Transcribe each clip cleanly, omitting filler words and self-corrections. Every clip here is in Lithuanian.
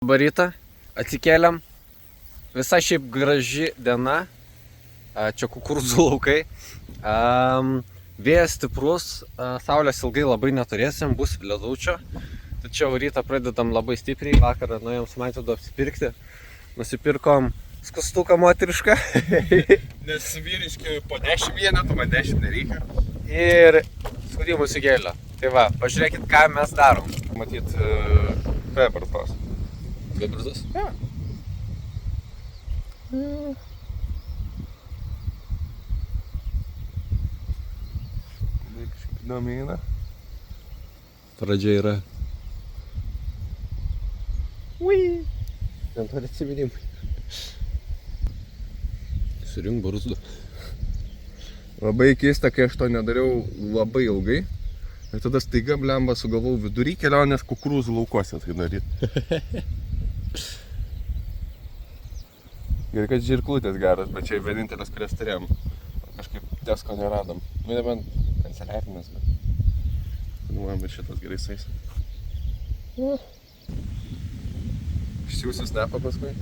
Labą rytą, atsikėlėm, visai šiaip graži diena, čia kukurūzų laukai, vėjas stiprus, saulės ilgai labai neturėsim, bus lietučio, tačiau rytą pradedam labai stipriai, vakarą nuėjom su Maitvydu apsipirkti, nusipirkom skustuką moterišką. Nes vyriški po 10 vienetų, man 10 nereikia. Ir skudimų įsigėlio. Tai va, pažiūrėkit, ką mes darom. Matyt, bebartos. Bebruzas? Ja. Kažkaip įdomina. Pradžia yra. Ui! Ten turi atsiminimai. Surink barzdą. Labai keista, kai aš to nedariau labai ilgai. Ir tada staiga blemba sugalvau vidury kelionės kukurūzų laukuose tai daryti. Gerai, kad žirklutės geras, bet čia vienintelis, kurias turėjom. Kažkaip Tesco neradom. Nu, nebent kanceliarinės, bet... Panuojam, bet šitas gerai sais. Išsiųsiu snapą paskui.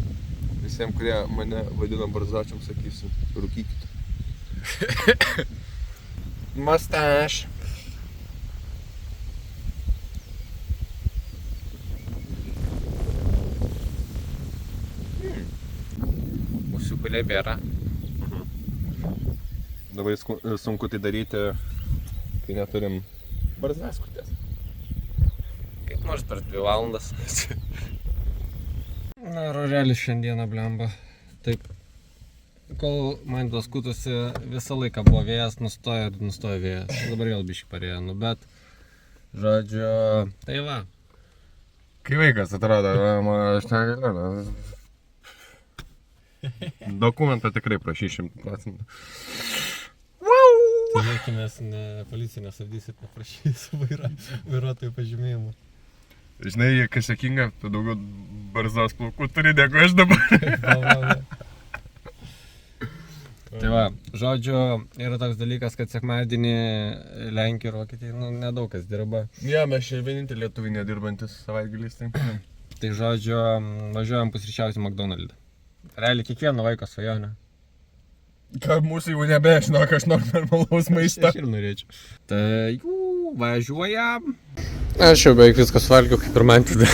Visiems, kurie mane vadina barzdačiam, sakysiu, rūkykit. Mustache. Mūsiukų nebėra. Labai sunku tai daryti, kai neturim barzdaskutės. Kaip nors per 2 valandas. Na, roželis šiandieną blemba. Taip. Kol man tas skutusi visą laiką buvo vėjas, nustojo ir nustojo vėjas. Dabar vėl biškį parėjo, nu bet, žodžiu, tai va. Kai vaikas atrodo, aš negaliu. Dokumentą tikrai prašys 100%. Tikėkimės, policija nesabdys ir paprašys vairuotojų pažymėjimų. Žinai, kas sėkinga, tu daugiau barzdos plaukų turi, negu aš dabar. Tai va, žodžiu, yra toks dalykas, kad sekmadienį Lenkija ir Vokietija, nu, nedaug kas dirba. Ja, mes čia vienintelį lietuviai nedirbantis savaitgaliais. Tai žodžiu, važiuojam pusryčiauti McDonald's. Realiai kiekvieno vaiko svajonė. Ką mūsų jau nebežinok, aš noriu normalaus maisto. Aš ir norėčiau. Tai važiuojam. Aš jau beveik viskas valgiau, kaip ir man tada.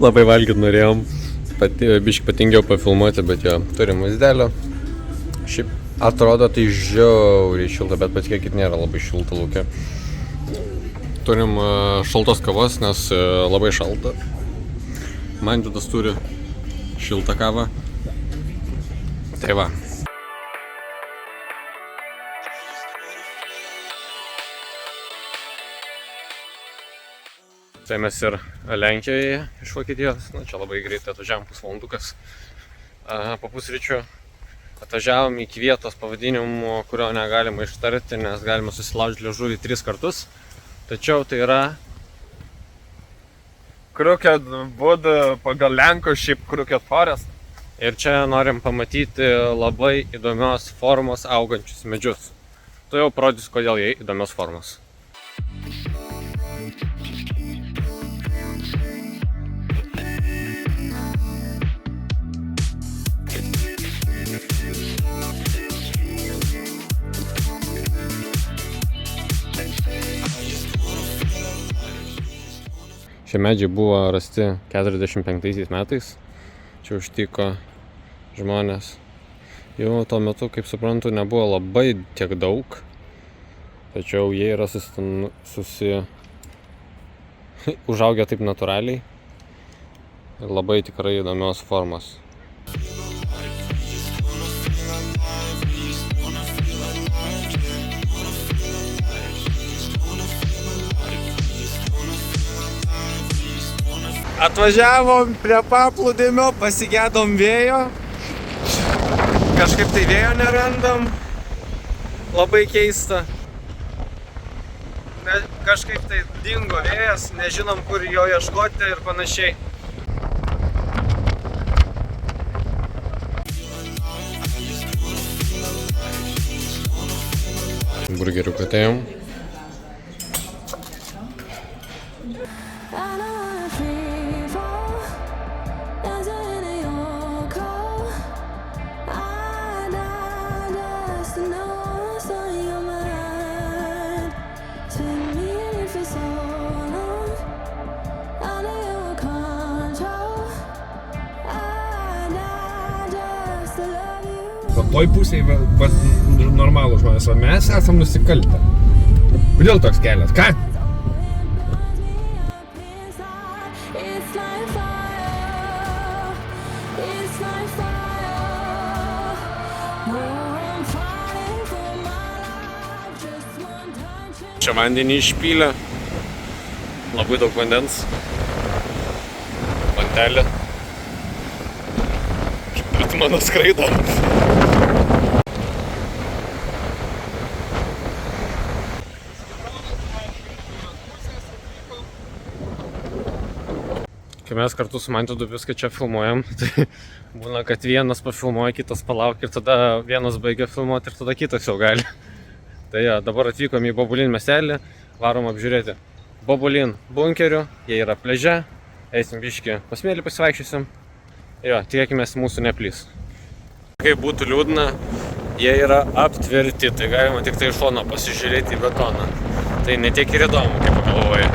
Labai valgyt norėjom. Biškį patingiau pafilmuoti, bet jo, turim vaizdelio. Šiaip atrodo tai žiauriai šilta, bet patikėkit, nėra labai šilta lauke. Turim šaltos kavos, nes labai šalta. Maitvydas turi šiltą kavą. Tai va. Tai mes ir Lenkijoje iš Vokietijos. Na, čia labai greitai atvažiavom pusvalandukas. Po pusryčių atvažiavom iki vietos pavadinimų, kurio negalima ištarti, nes galima susilaužti liežuvį 3 kartus. Tačiau tai yra Crooked Wood pagal Lenkų, šiaip Crooked Forest. Ir čia norim pamatyti labai įdomios formos augančius medžius. Tu jau parodysiu, kodėl jie įdomios formos. Šie medžiai buvo rasti 45 metais. Čia užtiko žmonės. Jau tuo metu, kaip suprantu, nebuvo labai tiek daug. Tačiau jie yra užaugę taip natūraliai. Ir labai tikrai įdomios formos. Atvažiavom prie paplūdimio, pasigedom vėjo. Kažkaip tai vėjo nerandam. Labai keista. Kažkaip tai dingo vėjas, nežinom kur jo ieškoti ir panašiai. Burgerių katėjom. toj pusėje normalų žmonės, o mes esam nusikaltę. Kodėl toks kelias? Ką? Čia vandenį išpylė. Labai daug vandens. Vantelė. Bet mano skraido. Kai mes kartu su Mantidu viską čia filmuojam, tai būna, kad vienas pafilmuoja, kitas palaukia ir tada vienas baigia filmuoti ir tada kitas jau gali. Tai ja, dabar atvykom į Bobulin miestelį, varom apžiūrėti Bobulin bunkerių, jie yra pliaže, eisim biškį pasmėlį pasivaikščiosim. Jo, tikėkimės mūsų neplys. Kaip būtų liūdna, jie yra aptverti, tai galima tik tai iš šono pasižiūrėti į betoną. Tai ne tiek ir įdomu, kaip pagalvoji.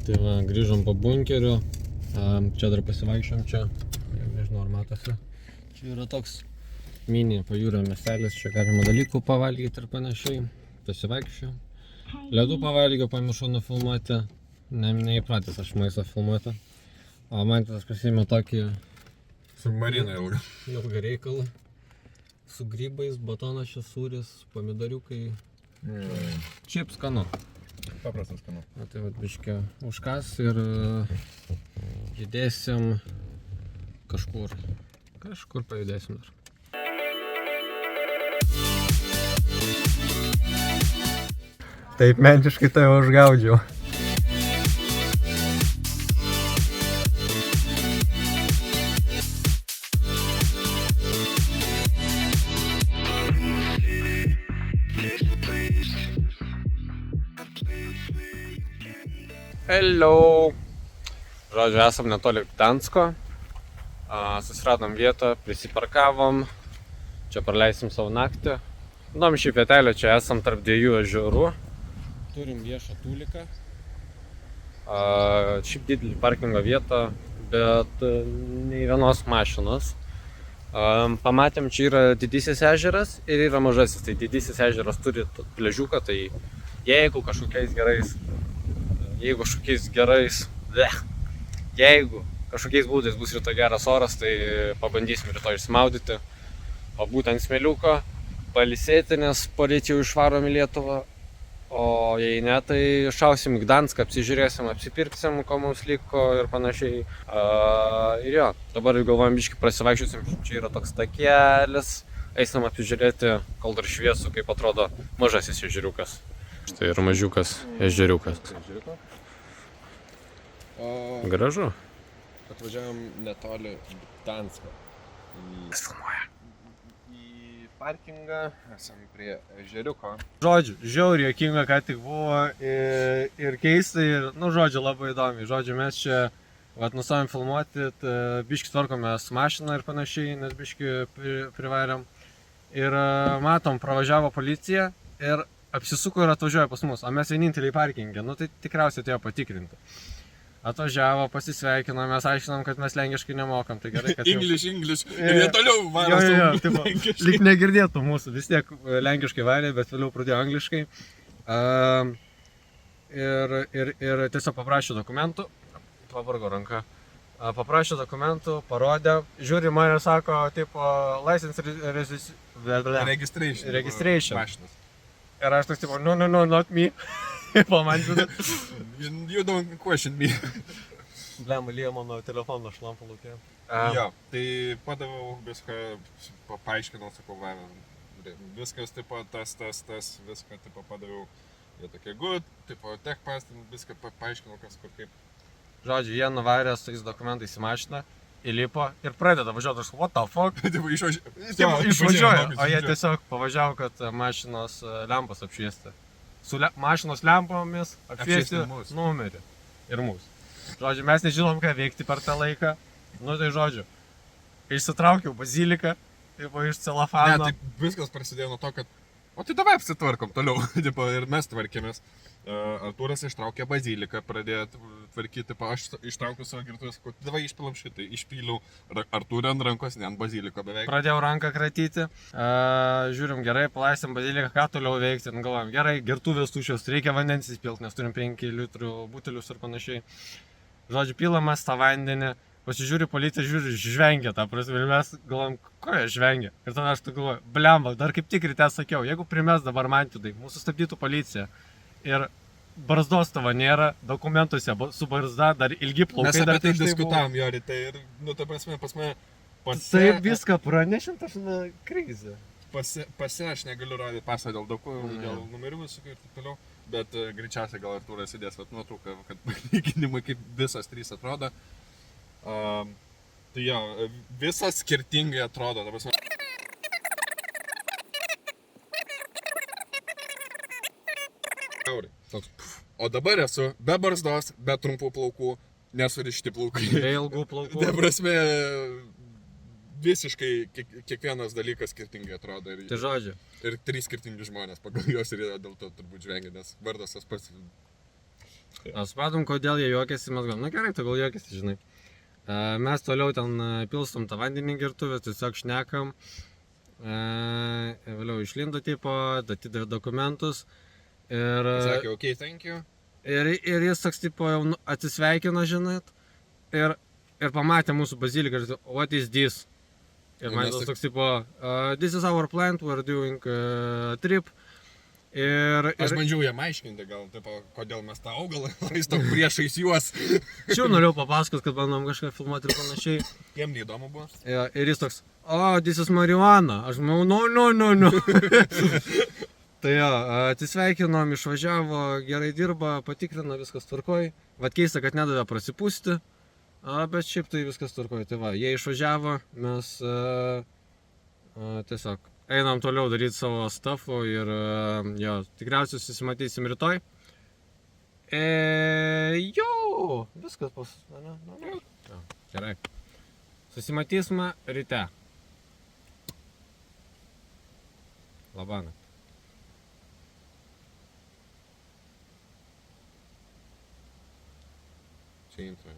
Tai va, grįžom po bunkeriu, čia dar pasivaikščiom čia, nežinau ar matosi. Čia yra toks mini pajūrio miestelis, čia galima dalykų pavalgyti ir panašiai, pasivaikščiau. Ledų pavalgiau, pamiršau nufilmuoti, neįpratęs aš maistą filmuoti. O Mantidas pasiėmė tokį Submariną ilgą reikalą. Su grybais, batonas čia sūris, pomidoriukai. Šiaip skanu. Paprastas skanu. Na tai vat biškį užkas ir judėsim kažkur. Kažkur pajudėsim dar. Taip mentiškai tai užgaudžiau. Hello! Žodžiu, esam netoli Gdansko. Susiradom vietą, prisiparkavom. Čia praleisim savo naktį. Įdom šį vietelę, čia esam tarp dviejų ežerų. Turim viešą tūliką. Šiaip didelį parkingo vietą, bet nei vienos mašinos. Pamatėm, čia yra didysis ežeras ir yra mažasis. Tai didysis ežeras turi pliažiuką, tai jeigu kažkokiais būdais bus rytoj geras oras, tai pabandysim rytoj išsimaudyti, pabūti ant smėliuko, pailsėti, nes poryt jau išvarom į Lietuvą, o jei ne, tai šausim į Gdanską, apsižiūrėsim, apsipirksim, ko mums liko ir panašiai. Ir jo, dabar galvojam biškį prasivaikščiosim, čia yra toks takelis, eisim apsižiūrėti, kol dar šviesu, kaip atrodo mažasis ežeriukas. Štai ir mažiukas ežeriukas. Gražu. Atvažiavom netoli Gdansko. Kas filmuoja? Į parkingą, esam prie ežeriuko. Žodžiu, žiauriai juokinga, ką tik buvo ir keista ir, žodžiu, labai įdomi. Žodžiu, mes čia nustavėm filmuoti, biškį tvarkomės mašiną ir panašiai, nes biškį privarėm. Ir matom, pravažiavo policija ir apsisuko ir atvažiuoja pas mus, o mes vieninteliai parkingė, tai tikriausiai atėjo patikrinti. Atvažiavo, pasisveikino, mes aiškinom, kad mes lenkiškai nemokam, tai gerai, kad... English. Ir jie toliau varo su lenkiškai. Lyg negirdėtų mūsų, vis tiek lenkiškai varė, bet vėliau pradėjo angliškai. Ir tiesiog paprašė dokumentų, pavargo ranka. Paprašė dokumentų, parodė, žiūri mane, sako, tipo, license registration. Mašinas. Ir aš toks, tipo, no, not me. Po man žiūrė. You don't question me. Blem, lyja mano telefono šlampą lūkė. Jo, tai padaviau viską, paaiškinau, sakau, va, viskas, tipo, tas, viską, tipo, padaviau. Jie tokie good, tipo, tech pass, viską paaiškinau, kas kur kaip. Žodžiu, jie nuvarė su tais dokumentais į mašiną, įlipo ir pradeda važiuoti, aš what the fuck? Tipo, išvažiuoja, o jie tiesiog pavažiavo, kad mašinos lempas apšviesti. Su mašinos lempomis apšviesti numerį ir mūsų. Žodžiu, mes nežinom, ką veikti per tą laiką. Nu tai žodžiu, išsitraukiau baziliką, tipo, iš celofano. Ne, tai viskas prasidėjo nuo to, kad o tai davai apsitvarkom toliau, tipo, ir mes tvarkėmės. Artūras ištraukė baziliką, pradėjo tvarkyti, aš ištraukiau savo girtuvės, kad davai išpilam šitai, išpyliau Artūrą ant rankos, ne ant baziliko beveik. Pradėjau ranką kratyti, žiūrim gerai, palaisėm baziliką, ką toliau veikti, galvojam, gerai, girtuvės tušios, reikia vandens įspilti, nes turim 5 litrų butelius ir panašiai. Žodžiu, pilamas tą vandenį, pasižiūri policija, žiūri, žvengia tą prasme, ir mes galvojam, ko jie žvengia. Ir tada aš tu galvoju, blemba, dar kaip tik ryte sakiau, jeigu primes dabar mantidai, mūsų stabdytų policija. Ir barzdos tavo nėra, dokumentuose su barzda dar ilgi plaukai. Mes apie tai diskutavom jo ryte ir, nu, ta prasme, pas mane... Taip viską pranešim, tas krizė. Pase aš negaliu rodyti pasą dėl numerių visų ir taip toliau, bet greičiausiai gal Artūras įdės nuotrauką, kad palyginimai kaip visas 3 atrodo. Tai jo, visas skirtingai atrodo, ta prasme. O dabar esu be barzdos, be trumpų plaukų, nesurišti plaukai. Be ilgų plaukų. Ta prasme, visiškai kiekvienas dalykas skirtingai atrodo. Tai žodžiu. Ir 3 skirtingi žmonės pagal juos ir dėl to turbūt žvengia, nes vardas tas pats. Supratom, kodėl jie juokiasi, mes galvom, na gerai, tu gal juokiasi, žinai. Mes toliau ten pilstom tą vandenį girtuvę, tiesiog šnekam. Vėliau išlindo tipo, atidavė dokumentus. Ir sakė, ok, thank you. Ir jis toks tipo jau atsisveikino, žinot, ir pamatė mūsų baziliką ir what is this? Ir man toks tipo, this is our plant, we're doing a trip. Aš bandžiau jam aiškinti, gal, tipo, kodėl mes tą augalą laistom priešais juos. Šiaip norėjau papasakot, kad bandom kažką filmuoti ir panašiai. Jiem neįdomu buvo. Ir jis toks, this is marijuana. Aš manau, no. Tai jo, atsisveikinom, išvažiavo, gerai dirba, patikrino, viskas tvarkoj. Vat keista, kad nedavė prasipūsti, bet šiaip tai viskas tvarkoj. Tai va, jie išvažiavo, mes tiesiog einam toliau daryti savo stuffų ir jo, tikriausiai susimatysim rytoj. Jo, viskas pas... Jo, gerai. Susimatysime ryte. Labanakt. Čia intro.